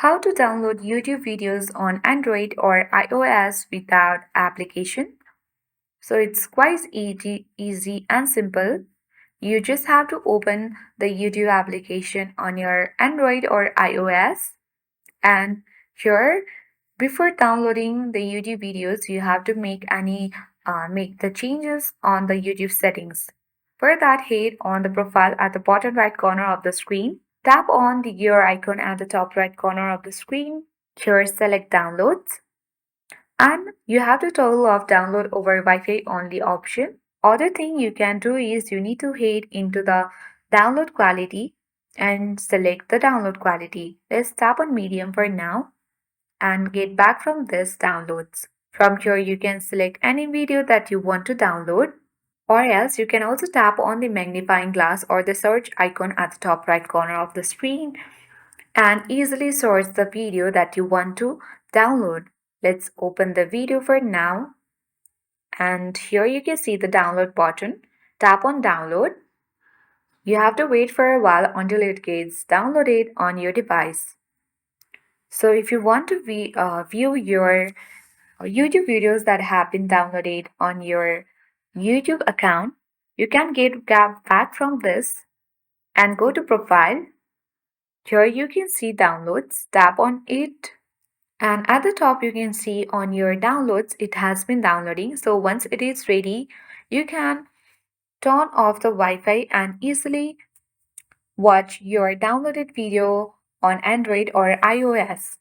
How to download YouTube videos on Android or iOS without application. So it's quite easy and simple. You just have to open the YouTube application on your Android or iOS. And here, before downloading the YouTube videos, you have to make the changes on the YouTube settings. For that, hit on the profile at the bottom right corner of the screen. Tap on the gear icon at the top right corner of the screen. Here, select Downloads. And you have to toggle off download over Wi-Fi only option. Other thing you can do is you need to head into the download quality and select the download quality. Let's tap on medium for now and get back from this downloads. From here you can select any video that you want to download, or else you can also tap on the magnifying glass or the search icon at the top right corner of the screen and easily search the video that you want to download. Let's open the video for now, and here you can see the download button. Tap on download. You have to wait for a while until it gets downloaded on your device. So if you want to view your YouTube videos that have been downloaded on your YouTube account, you can get back from this and go to profile. Here you can see downloads. Tap on it. And at the top, you can see on your downloads, it has been downloading. So once it is ready, you can turn off the Wi-Fi and easily watch your downloaded video on Android or iOS.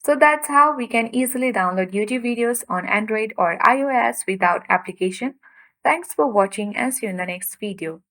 So that's how we can easily download YouTube videos on Android or iOS without application. Thanks for watching and see you in the next video.